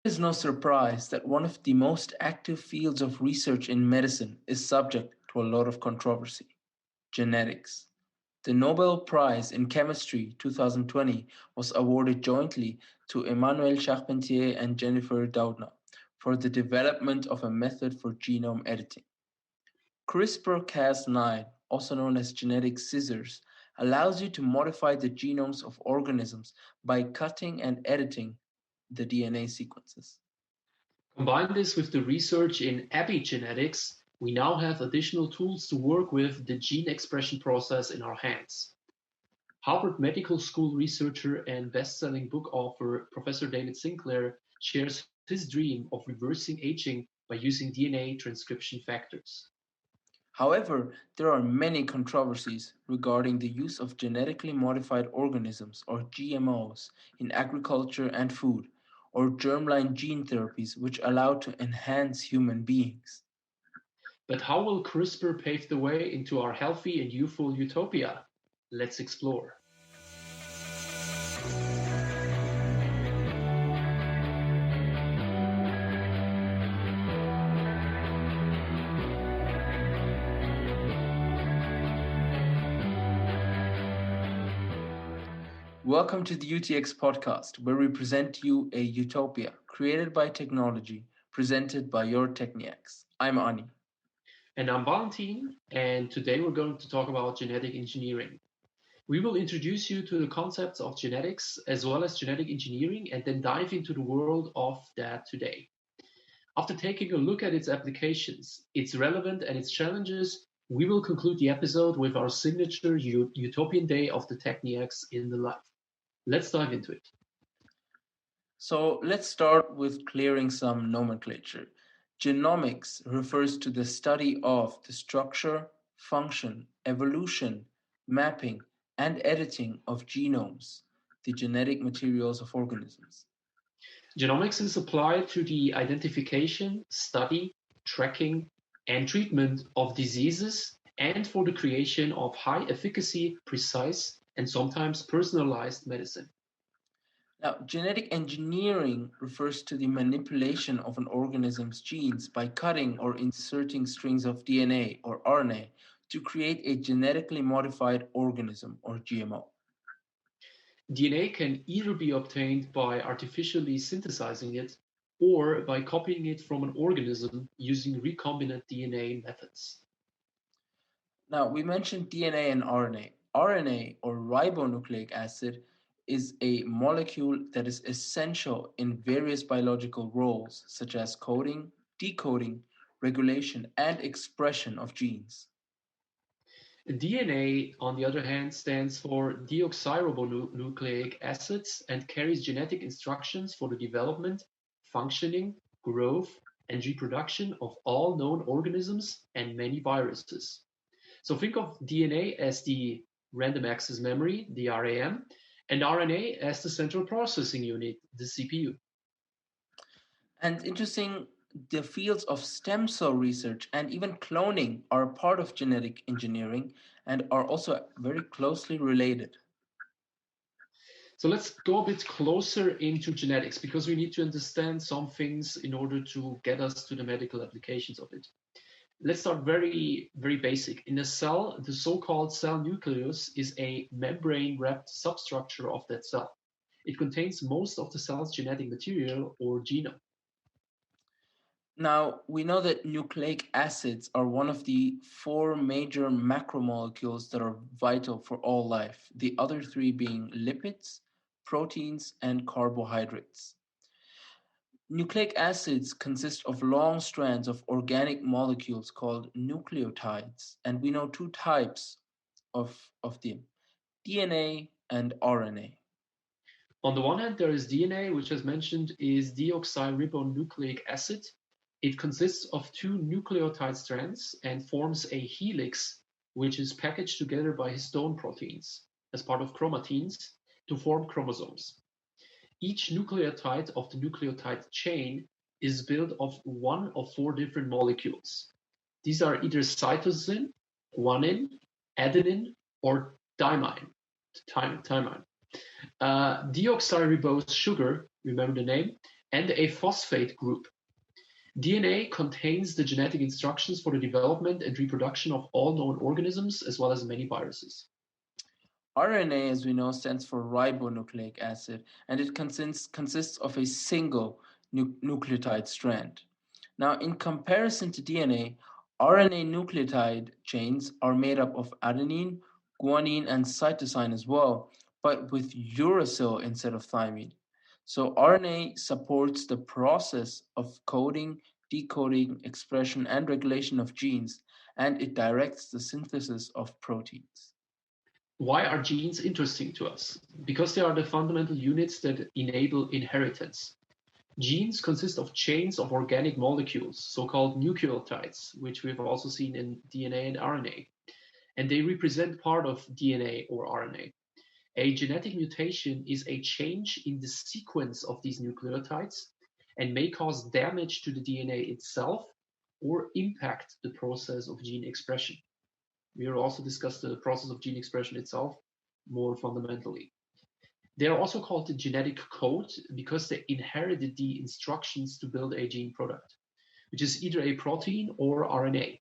It is no surprise that one of the most active fields of research in medicine is subject to a lot of controversy: genetics. The Nobel Prize in Chemistry 2020 was awarded jointly to Emmanuelle Charpentier and Jennifer Doudna for the development of a method for genome editing. CRISPR-Cas9, also known as genetic scissors, allows you to modify the genomes of organisms by cutting and editing the DNA sequences. Combine this with the research in epigenetics, we now have additional tools to work with the gene expression process in our hands. Harvard Medical School researcher and best-selling book author Professor David Sinclair shares his dream of reversing aging by using DNA transcription factors. However, there are many controversies regarding the use of genetically modified organisms or GMOs in agriculture and food, or germline gene therapies which allow to enhance human beings. But how will CRISPR pave the way into our healthy and youthful utopia? Let's explore. Welcome to the UTX podcast, where we present to you a utopia created by technology, presented by your Techniax. I'm Ani. And I'm Valentin, and today we're going to talk about genetic engineering. We will introduce you to the concepts of genetics as well as genetic engineering and then dive into the world of that today. After taking a look at its applications, its relevance and its challenges, we will conclude the episode with our signature Utopian day of the Techniax in the life. Let's dive into it. So let's start with clearing some nomenclature. Genomics refers to the study of the structure, function, evolution, mapping, and editing of genomes, the genetic materials of organisms. Genomics is applied to the identification, study, tracking, and treatment of diseases and for the creation of high efficacy, precise, and sometimes personalized medicine. Now, genetic engineering refers to the manipulation of an organism's genes by cutting or inserting strings of DNA or RNA to create a genetically modified organism or GMO. DNA can either be obtained by artificially synthesizing it or by copying it from an organism using recombinant DNA methods. Now, we mentioned DNA and RNA. RNA, or ribonucleic acid, is a molecule that is essential in various biological roles, such as coding, decoding, regulation, and expression of genes. DNA, on the other hand, stands for deoxyribonucleic acids and carries genetic instructions for the development, functioning, growth, and reproduction of all known organisms and many viruses. So think of DNA as the random access memory, the RAM, and RNA as the central processing unit, the CPU. And interesting, the fields of stem cell research and even cloning are a part of genetic engineering and are also very closely related. So let's go a bit closer into genetics because we need to understand some things in order to get us to the medical applications of it. Let's start very, very basic. In a cell, the so-called cell nucleus is a membrane-wrapped substructure of that cell. It contains most of the cell's genetic material or genome. Now, we know that nucleic acids are one of the four major macromolecules that are vital for all life, the other three being lipids, proteins, and carbohydrates. Nucleic acids consist of long strands of organic molecules called nucleotides, and we know two types of them: DNA and RNA. On the one hand, there is DNA, which, as mentioned, is deoxyribonucleic acid. It consists of two nucleotide strands and forms a helix, which is packaged together by histone proteins as part of chromatins to form chromosomes. Each nucleotide of the nucleotide chain is built of one of four different molecules. These are either cytosine, guanine, adenine, or thymine. Deoxyribose sugar, remember the name, and a phosphate group. DNA contains the genetic instructions for the development and reproduction of all known organisms, as well as many viruses. RNA, as we know, stands for ribonucleic acid, and it consists of a single nucleotide strand. Now, in comparison to DNA, RNA nucleotide chains are made up of adenine, guanine, and cytosine as well, but with uracil instead of thymine. So, RNA supports the process of coding, decoding, expression, and regulation of genes, and it directs the synthesis of proteins. Why are genes interesting to us? Because they are the fundamental units that enable inheritance. Genes consist of chains of organic molecules, so-called nucleotides, which we've also seen in DNA and RNA. And they represent part of DNA or RNA. A genetic mutation is a change in the sequence of these nucleotides and may cause damage to the DNA itself or impact the process of gene expression. We will also discuss the process of gene expression itself more fundamentally. They are also called the genetic code because they inherited the instructions to build a gene product, which is either a protein or RNA.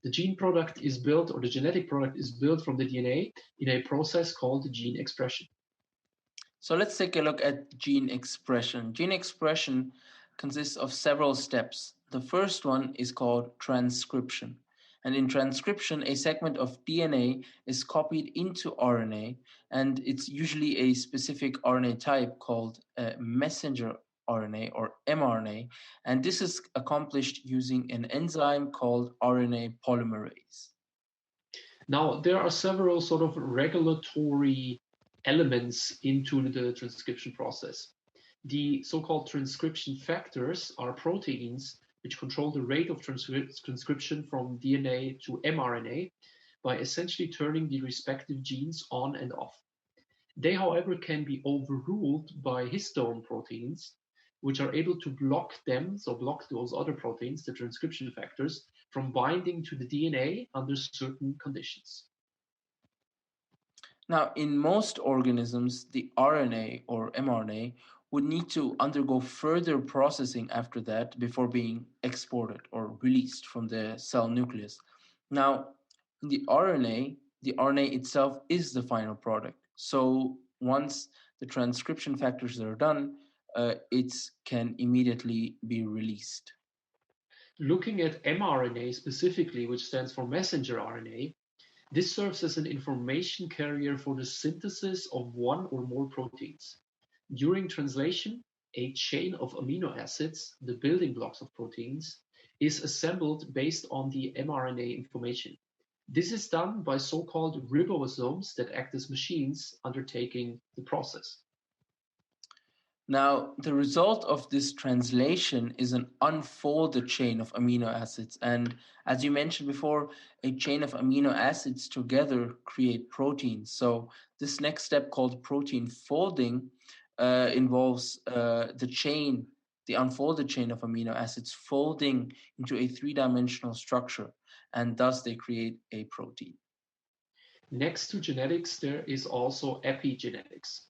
The gene product is built, or the genetic product is built from the DNA in a process called gene expression. So let's take a look at gene expression. Gene expression consists of several steps. The first one is called transcription. And in transcription, a segment of DNA is copied into RNA, and it's usually a specific RNA type called messenger RNA or mRNA, and this is accomplished using an enzyme called RNA polymerase. Now, there are several sort of regulatory elements into the transcription process. The so-called transcription factors are proteins which control the rate of transcription from DNA to mRNA by essentially turning the respective genes on and off. They, however, can be overruled by histone proteins, which are able to block them, so block those other proteins, the transcription factors, from binding to the DNA under certain conditions. Now, in most organisms, the RNA or mRNA would need to undergo further processing after that before being exported or released from the cell nucleus. Now, in the RNA itself is the final product. So once the transcription factors are done, it can immediately be released. Looking at mRNA specifically, which stands for messenger RNA, this serves as an information carrier for the synthesis of one or more proteins. During translation, a chain of amino acids, the building blocks of proteins, is assembled based on the mRNA information. This is done by so-called ribosomes that act as machines undertaking the process. Now, the result of this translation is an unfolded chain of amino acids. And as you mentioned before, a chain of amino acids together create proteins. So this next step called protein folding involves the unfolded chain of amino acids folding into a three-dimensional structure. And thus they create a protein. Next to genetics, there is also epigenetics.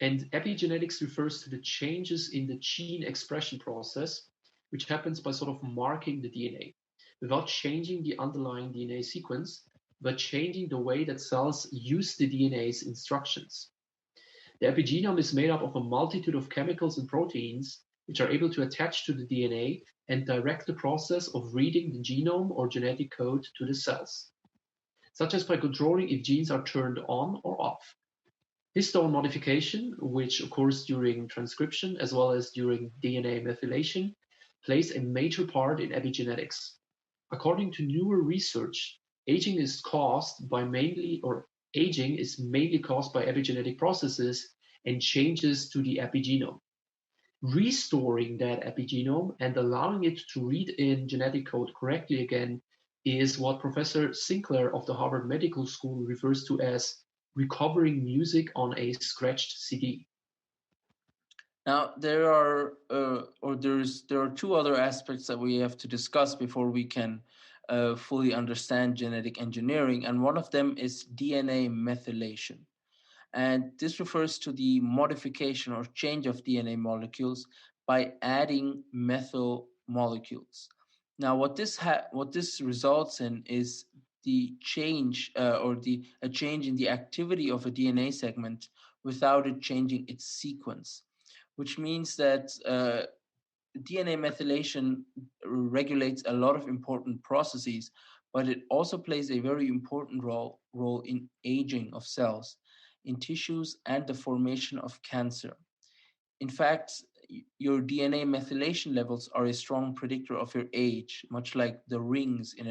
And epigenetics refers to the changes in the gene expression process, which happens by sort of marking the DNA without changing the underlying DNA sequence, but changing the way that cells use the DNA's instructions. The epigenome is made up of a multitude of chemicals and proteins which are able to attach to the DNA and direct the process of reading the genome or genetic code to the cells, such as by controlling if genes are turned on or off. Histone modification, which occurs during transcription as well as during DNA methylation, plays a major part in epigenetics. According to newer research, aging is mainly caused by epigenetic processes and changes to the epigenome. Restoring that epigenome and allowing it to read in genetic code correctly again is what Professor Sinclair of the Harvard Medical School refers to as recovering music on a scratched CD. Now, there are two other aspects that we have to discuss before we can fully understand genetic engineering, and one of them is DNA methylation. And this refers to the modification or change of DNA molecules by adding methyl molecules. Now, what this results in is the change a change in the activity of a DNA segment without it changing its sequence, which means that DNA methylation regulates a lot of important processes, but it also plays a very important role in aging of cells, in tissues, and the formation of cancer. In fact, your DNA methylation levels are a strong predictor of your age, much like the rings in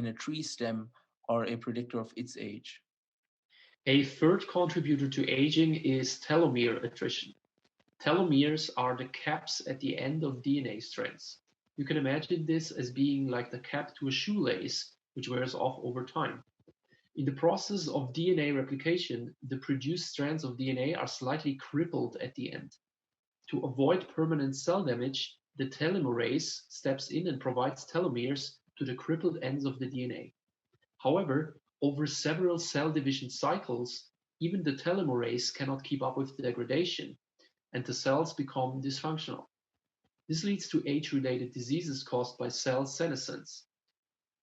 a tree stem are a predictor of its age. A third contributor to aging is telomere attrition. Telomeres are the caps at the end of DNA strands. You can imagine this as being like the cap to a shoelace, which wears off over time. In the process of DNA replication, the produced strands of DNA are slightly crippled at the end. To avoid permanent cell damage, the telomerase steps in and provides telomeres to the crippled ends of the DNA. However, over several cell division cycles, even the telomerase cannot keep up with the degradation, and the cells become dysfunctional. This leads to age-related diseases caused by cell senescence.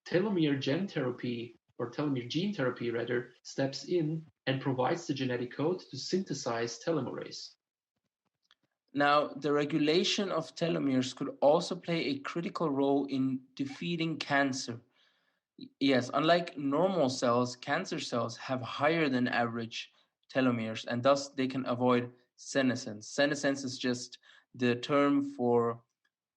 Telomere gene therapy, or telomere gene therapy rather, steps in and provides the genetic code to synthesize telomerase. Now, the regulation of telomeres could also play a critical role in defeating cancer. Yes, unlike normal cells, cancer cells have higher than average telomeres, and thus they can avoid senescence. Senescence is just the term for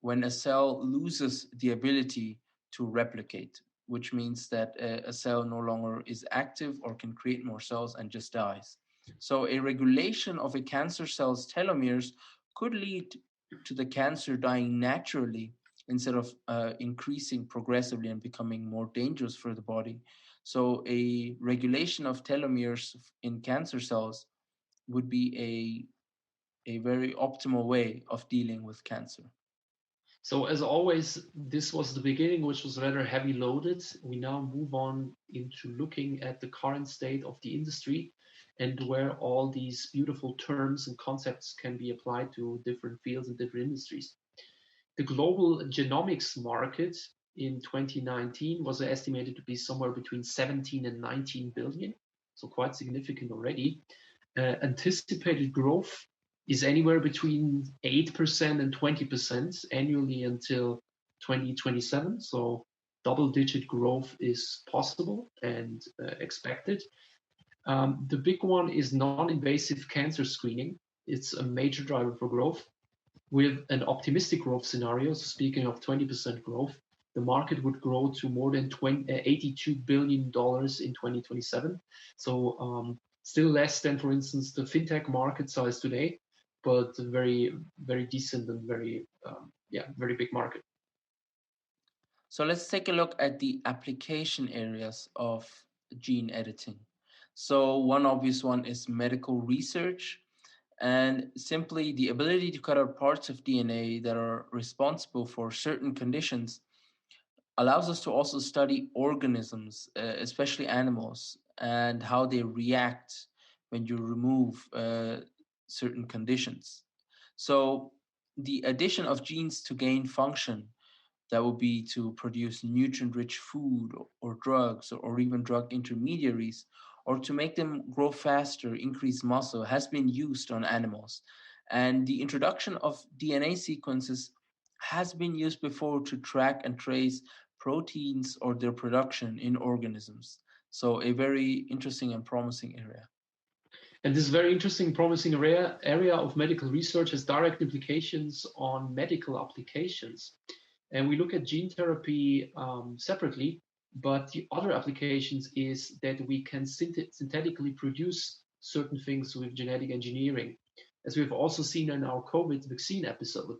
when a cell loses the ability to replicate, which means that a cell no longer is active or can create more cells and just dies. So, a regulation of a cancer cell's telomeres could lead to the cancer dying naturally instead of increasing progressively and becoming more dangerous for the body. So, a regulation of telomeres in cancer cells would be a very optimal way of dealing with cancer. So as always, this was the beginning, which was rather heavy loaded. We now move on into looking at the current state of the industry and where all these beautiful terms and concepts can be applied to different fields and different industries. The global genomics market in 2019 was estimated to be somewhere between 17 and 19 billion, so quite significant already. Anticipated growth is anywhere between 8% and 20% annually until 2027. So double-digit growth is possible and expected. The big one is non-invasive cancer screening. It's a major driver for growth. With an optimistic growth scenario, so speaking of 20% growth, the market would grow to more than $82 billion in 2027. So still less than, for instance, the fintech market size today, but very, very decent and very, very big market. So let's take a look at the application areas of gene editing. So one obvious one is medical research, and simply the ability to cut out parts of DNA that are responsible for certain conditions allows us to also study organisms, especially animals, and how they react when you remove certain conditions. So the addition of genes to gain function, that would be to produce nutrient-rich food or drugs or even drug intermediaries, or to make them grow faster, increase muscle, has been used on animals. And the introduction of DNA sequences has been used before to track and trace proteins or their production in organisms. So a very interesting and promising area. And this very interesting, promising area of medical research has direct implications on medical applications. And we look at gene therapy separately, but the other applications is that we can synthetically produce certain things with genetic engineering, as we've also seen in our COVID vaccine episode.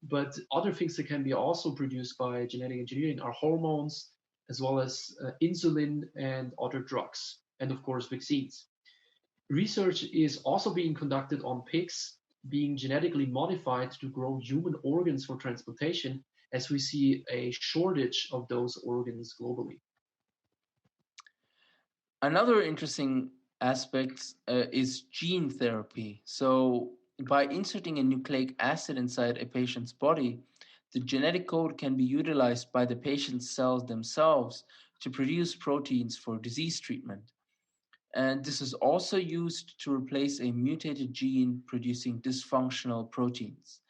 But other things that can be also produced by genetic engineering are hormones, as well as insulin and other drugs, and of course, vaccines. Research is also being conducted on pigs being genetically modified to grow human organs for transplantation, as we see a shortage of those organs globally. Another interesting aspect is gene therapy. So By inserting a nucleic acid inside a patient's body, the genetic code can be utilized by the patient's cells themselves to produce proteins for disease treatment. And this is also used to replace a mutated gene producing dysfunctional proteins.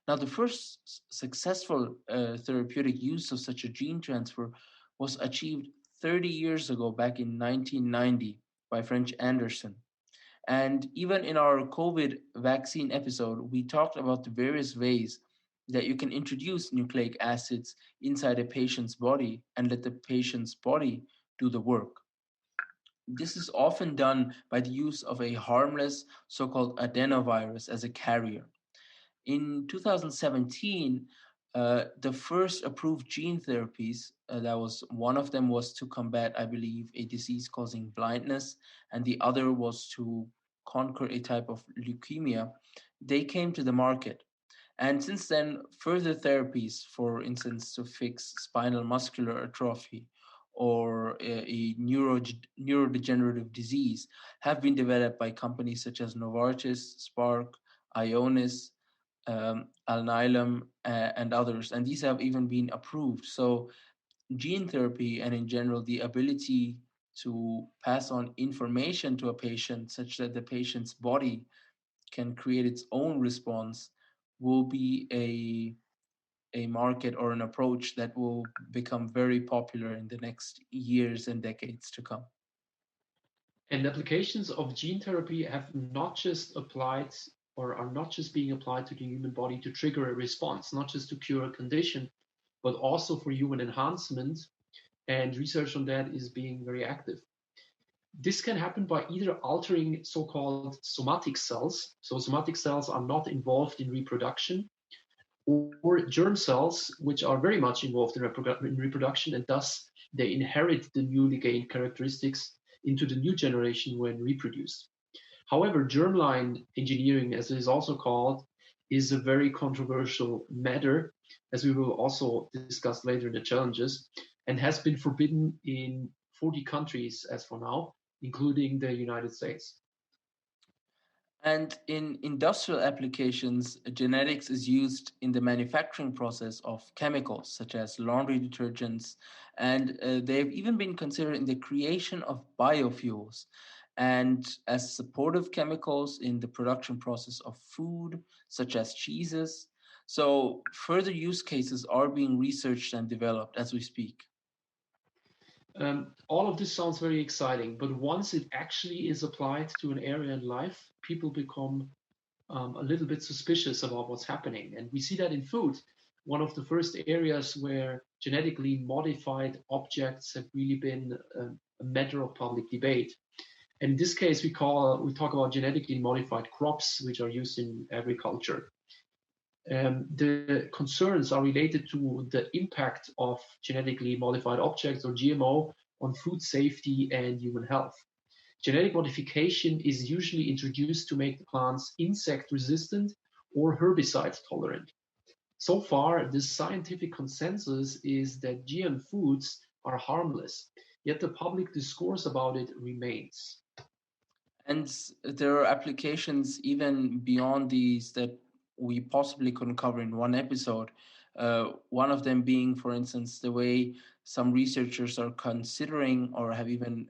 Now, the first successful therapeutic use of such a gene transfer was achieved 30 years ago, back in 1990, by French Anderson. And even in our COVID vaccine episode, we talked about the various ways that you can introduce nucleic acids inside a patient's body and let the patient's body do the work. This is often done by the use of a harmless so called adenovirus as a carrier. In 2017, the first approved gene therapies, that was one of them was to combat, I believe, a disease causing blindness, and the other was to conquer a type of leukemia. They came to the market. And since then, further therapies, for instance, to fix spinal muscular atrophy or a neurodegenerative disease, have been developed by companies such as Novartis, Spark, Ionis, Alnylam, and others. And these have even been approved. So, gene therapy and in general, the ability to pass on information to a patient such that the patient's body can create its own response will be a market or an approach that will become very popular in the next years and decades to come. And applications of gene therapy have not just applied or are not just being applied to the human body to trigger a response, not just to cure a condition, but also for human enhancement. And research on that is being very active. This can happen by either altering so-called somatic cells. So somatic cells are not involved in reproduction, or germ cells, which are very much involved in reproduction, and thus they inherit the newly gained characteristics into the new generation when reproduced. However, germline engineering, as it is also called, is a very controversial matter, as we will also discuss later in the challenges, and has been forbidden in 40 countries as for now, including the United States. And in industrial applications, genetics is used in the manufacturing process of chemicals such as laundry detergents, and they've even been considered in the creation of biofuels and as supportive chemicals in the production process of food, such as cheeses. So, further use cases are being researched and developed as we speak. All of this sounds very exciting, but once it actually is applied to an area in life, people become a little bit suspicious about what's happening. And we see that in food, one of the first areas where genetically modified objects have really been a matter of public debate. And in this case, we talk about genetically modified crops, which are used in agriculture. The concerns are related to the impact of genetically modified objects or GMO on food safety and human health. Genetic modification is usually introduced to make the plants insect resistant or herbicide tolerant. So far, the scientific consensus is that GM foods are harmless, yet the public discourse about it remains. And there are applications even beyond these that we possibly couldn't cover in one episode. One of them being, for instance, the way some researchers are considering or have even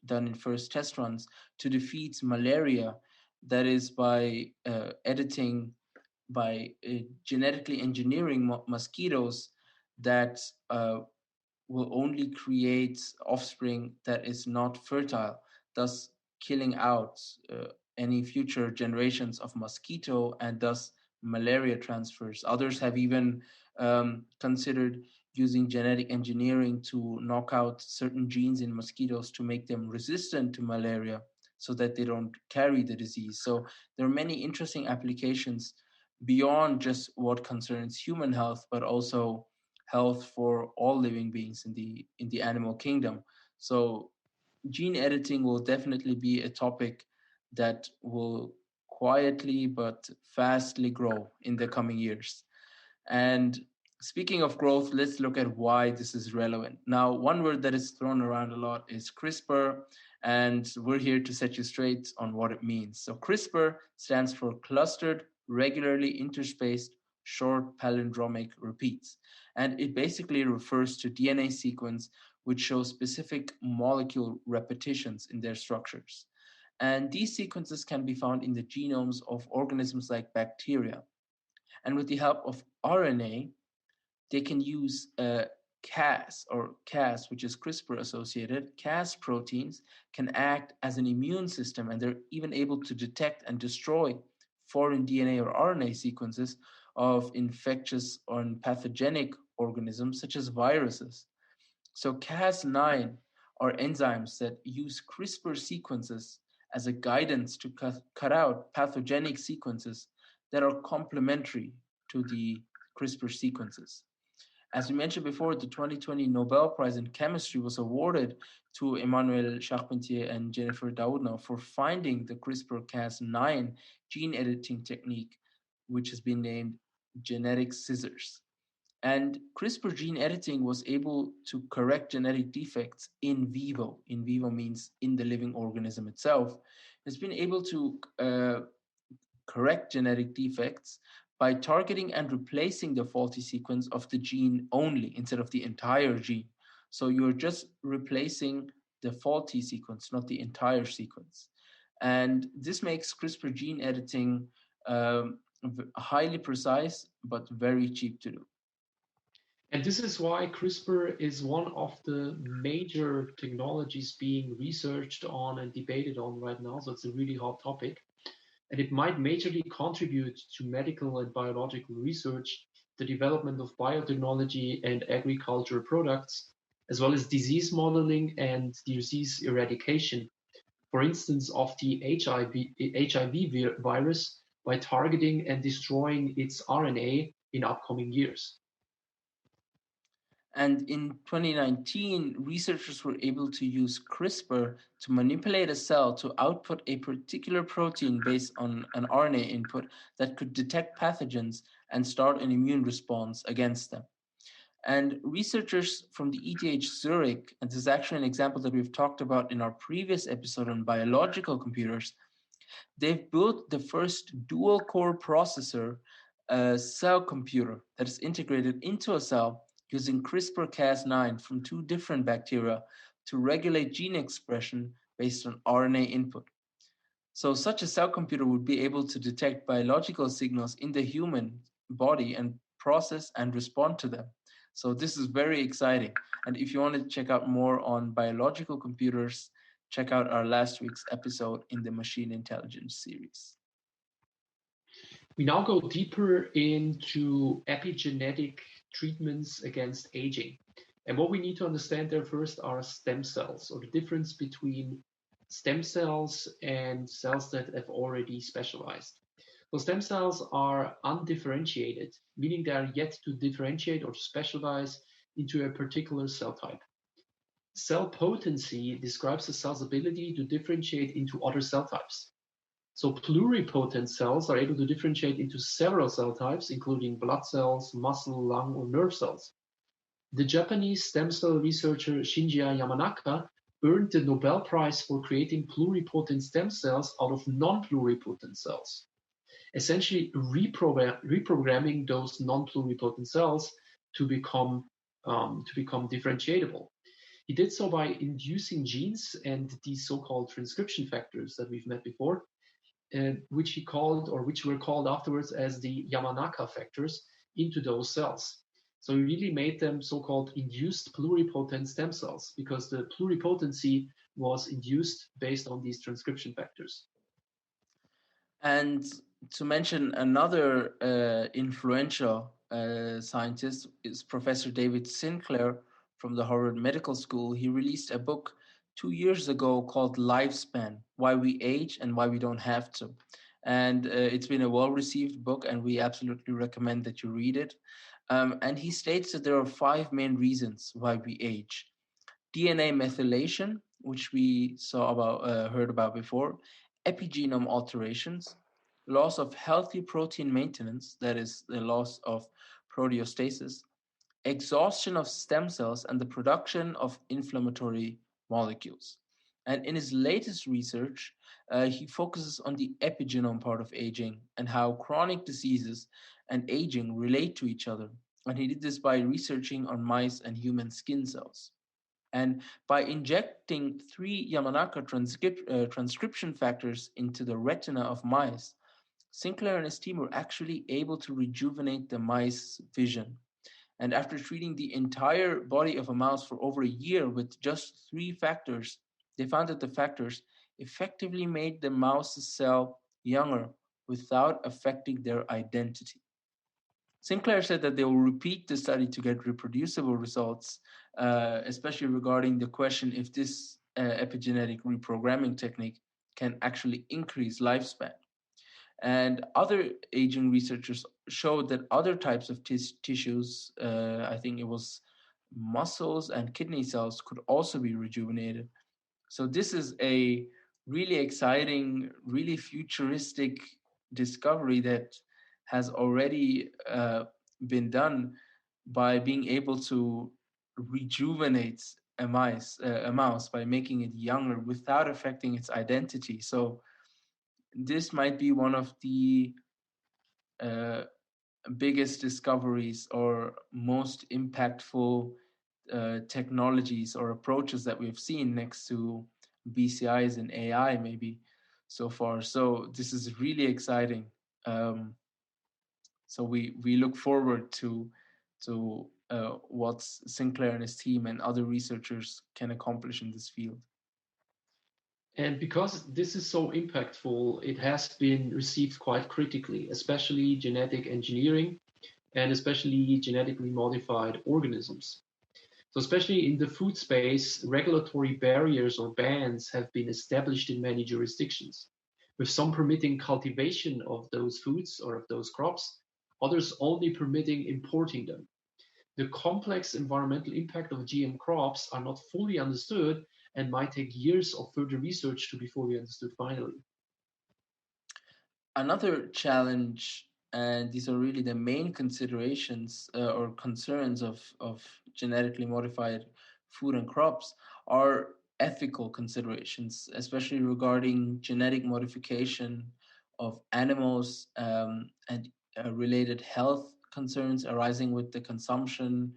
done in first test runs to defeat malaria. That is by editing, by genetically engineering mosquitoes that will only create offspring that is not fertile, thus killing out any future generations of mosquito and thus malaria transfers. Others have even considered using genetic engineering to knock out certain genes in mosquitoes to make them resistant to malaria so that they don't carry the disease. So there are many interesting applications beyond just what concerns human health, but also health for all living beings in the animal kingdom. So gene editing will definitely be a topic that will quietly but fastly grow in the coming years. And speaking of growth, let's look at why this is relevant. Now, one word that is thrown around a lot is CRISPR, And we're here to set you straight on what it means. So CRISPR stands for clustered, regularly interspaced, short palindromic repeats. And it basically refers to DNA sequence which show specific molecule repetitions in their structures. And these sequences can be found in the genomes of organisms like bacteria. And with the help of RNA, they can use Cas, which is CRISPR associated. Cas proteins can act as an immune system, and they're even able to detect and destroy foreign DNA or RNA sequences of infectious or pathogenic organisms such as viruses. So Cas9 are enzymes that use CRISPR sequences as a guidance to cut out pathogenic sequences that are complementary to the CRISPR sequences. As we mentioned before, the 2020 Nobel Prize in Chemistry was awarded to Emmanuelle Charpentier and Jennifer Doudna for finding the CRISPR-Cas9 gene editing technique, which has been named genetic scissors. And CRISPR gene editing was able to correct genetic defects in vivo. In vivo means in the living organism itself. It's been able to correct genetic defects by targeting and replacing the faulty sequence of the gene only instead of the entire gene. So you're just replacing the faulty sequence, not the entire sequence. And this makes CRISPR gene editing highly precise but very cheap to do. And this is why CRISPR is one of the major technologies being researched on and debated on right now. So it's a really hot topic. And it might majorly contribute to medical and biological research, the development of biotechnology and agricultural products, as well as disease modeling and disease eradication. For instance, of the HIV virus by targeting and destroying its RNA in upcoming years. And in 2019, researchers were able to use CRISPR to manipulate a cell to output a particular protein based on an RNA input that could detect pathogens and start an immune response against them. And researchers from the ETH Zurich, and this is actually an example that we've talked about in our previous episode on biological computers, they've built the first dual core processor cell computer that is integrated into a cell using CRISPR-Cas9 from two different bacteria to regulate gene expression based on RNA input. So such a cell computer would be able to detect biological signals in the human body and process and respond to them. So this is very exciting. And if you want to check out more on biological computers, check out our last week's episode in the machine intelligence series. We now go deeper into epigenetic treatments against aging. And what we need to understand there first are stem cells, or the difference between stem cells and cells that have already specialized. So stem cells are undifferentiated, meaning they are yet to differentiate or specialize into a particular cell type. Cell potency describes a cell's ability to differentiate into other cell types. So pluripotent cells are able to differentiate into several cell types, including blood cells, muscle, lung, or nerve cells. The Japanese stem cell researcher Shinya Yamanaka earned the Nobel Prize for creating pluripotent stem cells out of non-pluripotent cells, essentially reprogramming those non-pluripotent cells to become differentiatable. He did so by inducing genes and these so-called transcription factors that we've met before, which were called afterwards as the Yamanaka factors, into those cells. So he really made them so-called induced pluripotent stem cells because the pluripotency was induced based on these transcription factors. And to mention another influential scientist is Professor David Sinclair from the Harvard Medical School. He released a book 2 years ago called Lifespan: Why We Age and Why We Don't Have to. And it's been a well-received book, and we absolutely recommend that you read it. And he states that there are 5 main reasons why we age: DNA methylation, which we heard about before; epigenome alterations; loss of healthy protein maintenance, that is the loss of proteostasis; exhaustion of stem cells; and the production of inflammatory molecules. And in his latest research, he focuses on the epigenome part of aging and how chronic diseases and aging relate to each other. And he did this by researching on mice and human skin cells. And by injecting three Yamanaka transcription factors into the retina of mice, Sinclair and his team were actually able to rejuvenate the mice vision. And after treating the entire body of a mouse for over a year with just three factors, they found that the factors effectively made the mouse's cell younger without affecting their identity. Sinclair said that they will repeat the study to get reproducible results, especially regarding the question if this epigenetic reprogramming technique can actually increase lifespan. And other aging researchers showed that other types of tissues, I think it was muscles and kidney cells, could also be rejuvenated. So this is a really exciting, really futuristic discovery that has already been done by being able to rejuvenate a mouse by making it younger without affecting its identity. So this might be one of the uh, biggest discoveries or most impactful technologies or approaches that we've seen next to BCIs and AI maybe so far. So this is really exciting. Um, so we look forward to what Sinclair and his team and other researchers can accomplish in this field. And because this is so impactful, it has been received quite critically, especially genetic engineering and especially genetically modified organisms. So, especially in the food space, regulatory barriers or bans have been established in many jurisdictions, with some permitting cultivation of those foods or of those crops, others only permitting importing them. The complex environmental impact of GM crops are not fully understood and might take years of further research to be fully understood finally. Another challenge, and these are really the main considerations or concerns of genetically modified food and crops, are ethical considerations, especially regarding genetic modification of animals and related health concerns arising with the consumption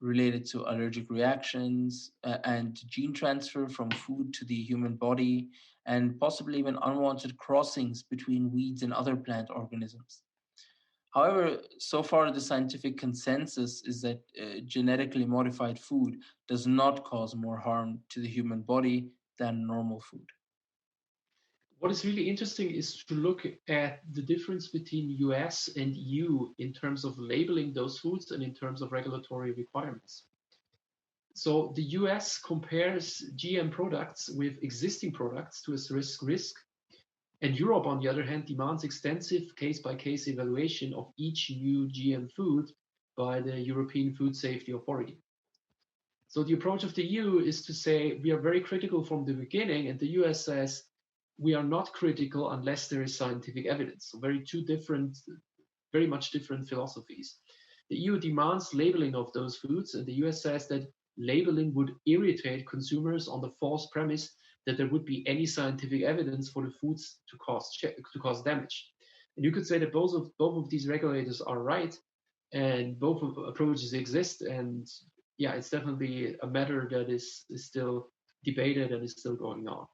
related to allergic reactions and gene transfer from food to the human body, and possibly even unwanted crossings between weeds and other plant organisms. However, so far the scientific consensus is that genetically modified food does not cause more harm to the human body than normal food. What is really interesting is to look at the difference between US and EU in terms of labeling those foods and in terms of regulatory requirements. So the US compares GM products with existing products to assess risk, and Europe, on the other hand, demands extensive case-by-case evaluation of each new GM food by the European Food Safety Authority. So the approach of the EU is to say we are very critical from the beginning, and the US says we are not critical unless there is scientific evidence. So very much different philosophies. The EU demands labeling of those foods, and the US says that labeling would irritate consumers on the false premise that there would be any scientific evidence for the foods to cause damage. And you could say that both of these regulators are right, and both approaches exist. And yeah, it's definitely a matter that is still debated and is still going on.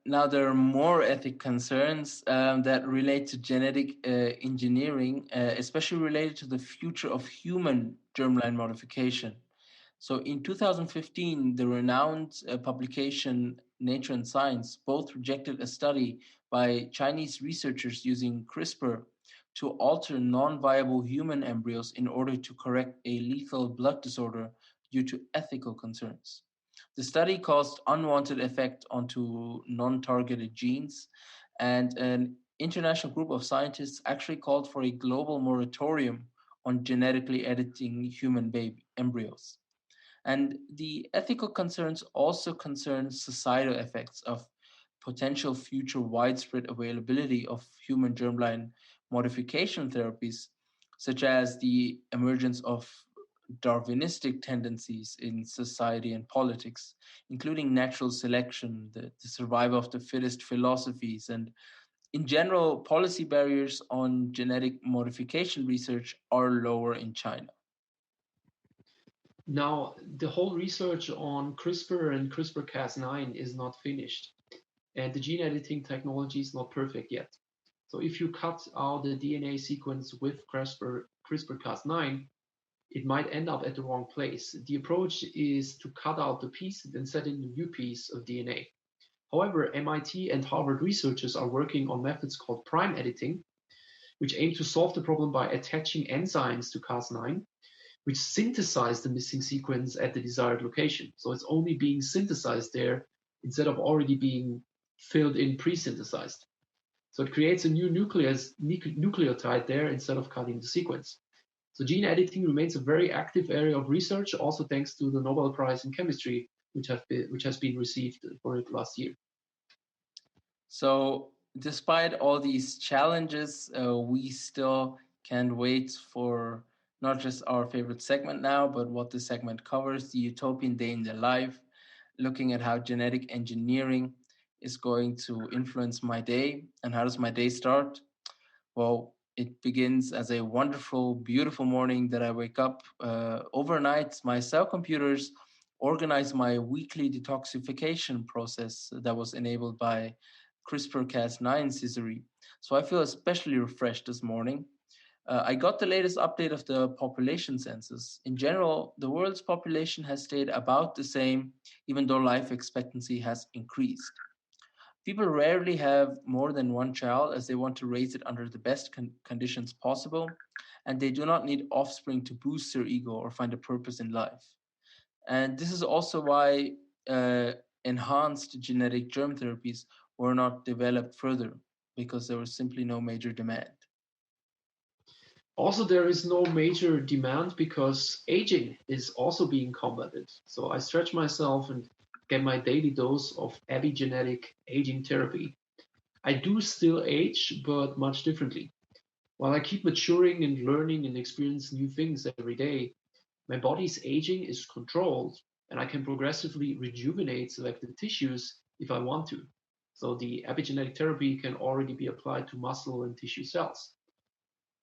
Now, there are more ethic concerns that relate to genetic engineering, especially related to the future of human germline modification. So, in 2015, the renowned publication Nature and Science both rejected a study by Chinese researchers using CRISPR to alter non viable human embryos in order to correct a lethal blood disorder due to ethical concerns. The study caused unwanted effect onto non-targeted genes, and an international group of scientists actually called for a global moratorium on genetically editing human baby embryos. And the ethical concerns also concern societal effects of potential future widespread availability of human germline modification therapies, such as the emergence of Darwinistic tendencies in society and politics, including natural selection, the survival of the fittest philosophies, and in general, policy barriers on genetic modification research are lower in China. Now, the whole research on CRISPR and CRISPR-Cas9 is not finished, and the gene editing technology is not perfect yet. So if you cut out the DNA sequence with CRISPR-Cas9, it might end up at the wrong place. The approach is to cut out the piece and then set in a new piece of DNA. However, MIT and Harvard researchers are working on methods called prime editing, which aim to solve the problem by attaching enzymes to Cas9, which synthesize the missing sequence at the desired location. So it's only being synthesized there instead of already being filled in pre-synthesized. So it creates a new nucleotide there instead of cutting the sequence. So gene editing remains a very active area of research, also thanks to the Nobel Prize in Chemistry, which has been received for it last year. So despite all these challenges, we still can't wait for not just our favorite segment now, but what the segment covers, the Utopian Day in the Life, looking at how genetic engineering is going to influence my day. And how does my day start? Well, it begins as a wonderful, beautiful morning that I wake up. Overnight, my cell computers organize my weekly detoxification process that was enabled by CRISPR-Cas9 scissory. So I feel especially refreshed this morning. I got the latest update of the population census. In general, the world's population has stayed about the same, even though life expectancy has increased. People rarely have more than one child as they want to raise it under the best conditions possible, and they do not need offspring to boost their ego or find a purpose in life. And this is also why enhanced genetic germ therapies were not developed further, because there was simply no major demand. Also, there is no major demand because aging is also being combated. So I stretch myself and get my daily dose of epigenetic aging therapy. I do still age, but much differently. While I keep maturing and learning and experience new things every day, my body's aging is controlled and I can progressively rejuvenate selected tissues if I want to. So the epigenetic therapy can already be applied to muscle and tissue cells.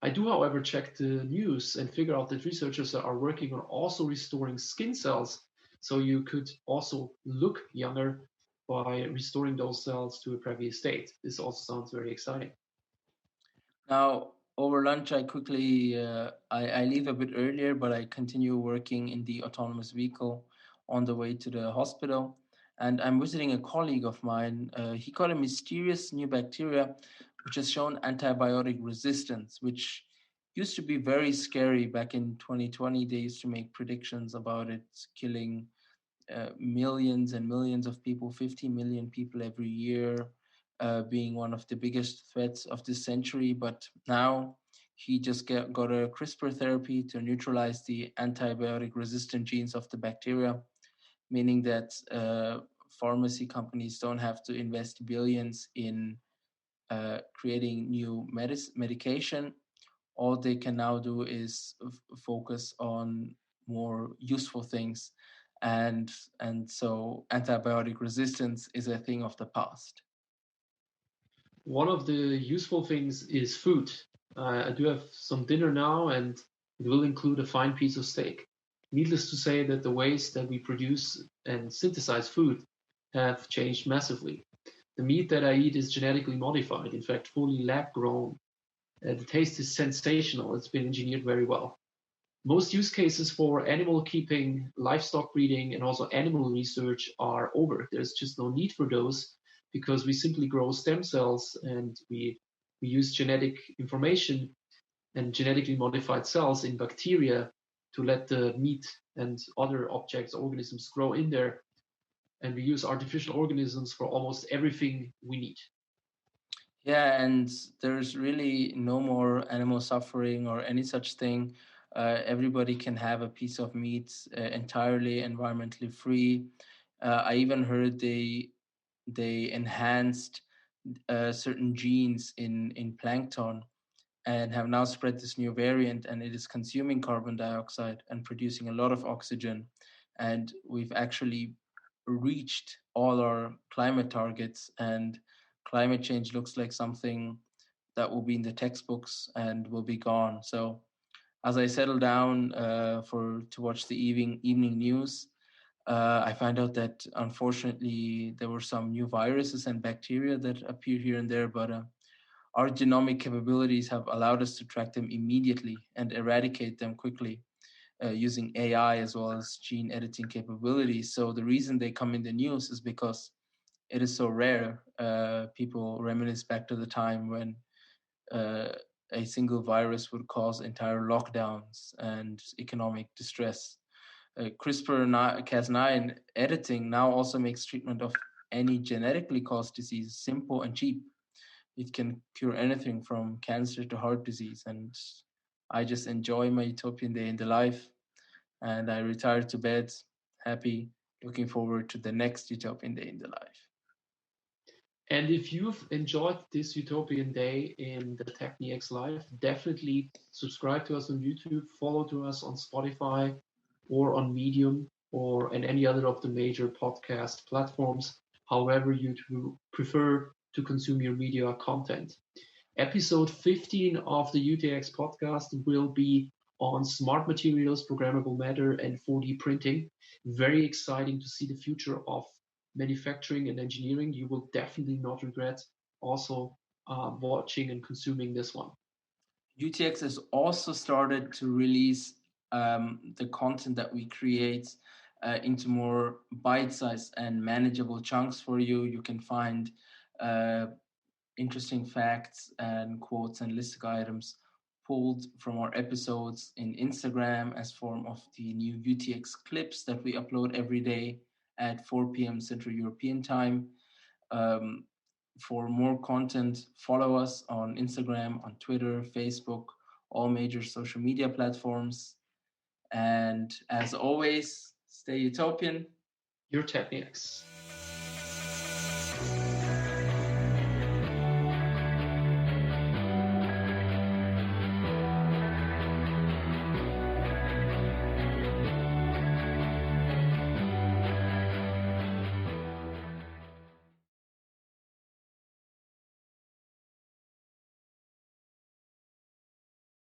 I do, however, check the news and figure out that researchers are working on also restoring skin cells, so you could also look younger by restoring those cells to a previous state. This also sounds very exciting. Now, over lunch, I leave a bit earlier, but I continue working in the autonomous vehicle on the way to the hospital. And I'm visiting a colleague of mine. He caught a mysterious new bacteria which has shown antibiotic resistance, which used to be very scary back in 2020. They used to make predictions about it killing millions and millions of people, 50 million people every year, being one of the biggest threats of this century. But now he just got a CRISPR therapy to neutralize the antibiotic resistant genes of the bacteria, meaning that pharmacy companies don't have to invest billions in creating new medication. All they can now do is focus on more useful things, and so antibiotic resistance is a thing of the past. One of the useful things is food. I do have some dinner now, and it will include a fine piece of steak. Needless to say that the ways that we produce and synthesize food have changed massively. The meat that I eat is genetically modified, in fact, fully lab grown. The taste is sensational. It's been engineered very well. Most use cases for animal keeping, livestock breeding, and also animal research are over. There's just no need for those because we simply grow stem cells and we use genetic information and genetically modified cells in bacteria to let the meat and other objects, organisms grow in there. And we use artificial organisms for almost everything we need. Yeah, and there's really no more animal suffering or any such thing. Everybody can have a piece of meat entirely environmentally free. I even heard they enhanced certain genes in plankton, and have now spread this new variant, and it is consuming carbon dioxide and producing a lot of oxygen. And we've actually reached all our climate targets, and climate change looks like something that will be in the textbooks and will be gone. So as I settle down to watch the evening news, I find out that unfortunately there were some new viruses and bacteria that appear here and there, but our genomic capabilities have allowed us to track them immediately and eradicate them quickly using AI as well as gene editing capabilities. So the reason they come in the news is because it is so rare. People reminisce back to the time when uh, a single virus would cause entire lockdowns and economic distress. CRISPR-Cas9 editing now also makes treatment of any genetically caused disease simple and cheap. It can cure anything from cancer to heart disease, and I just enjoy my utopian day in the life, and I retire to bed happy, looking forward to the next utopian day in the life. And if you've enjoyed this utopian day in the Techniax life, definitely subscribe to us on YouTube, follow to us on Spotify or on Medium or in any other of the major podcast platforms, however you prefer to consume your media content. Episode 15 of the UTX podcast will be on smart materials, programmable matter, and 4D printing. Very exciting to see the future of manufacturing and engineering. You will definitely not regret also watching and consuming this one. UTX has also started to release the content that we create into more bite-sized and manageable chunks for you. You can find uh, interesting facts and quotes and listic items pulled from our episodes in Instagram as form of the new UTX clips that we upload every day at 4 p.m. Central European Time. Um, for more content, follow us on Instagram, on Twitter, Facebook, all major social media platforms. And as always, stay utopian. Your Techniax.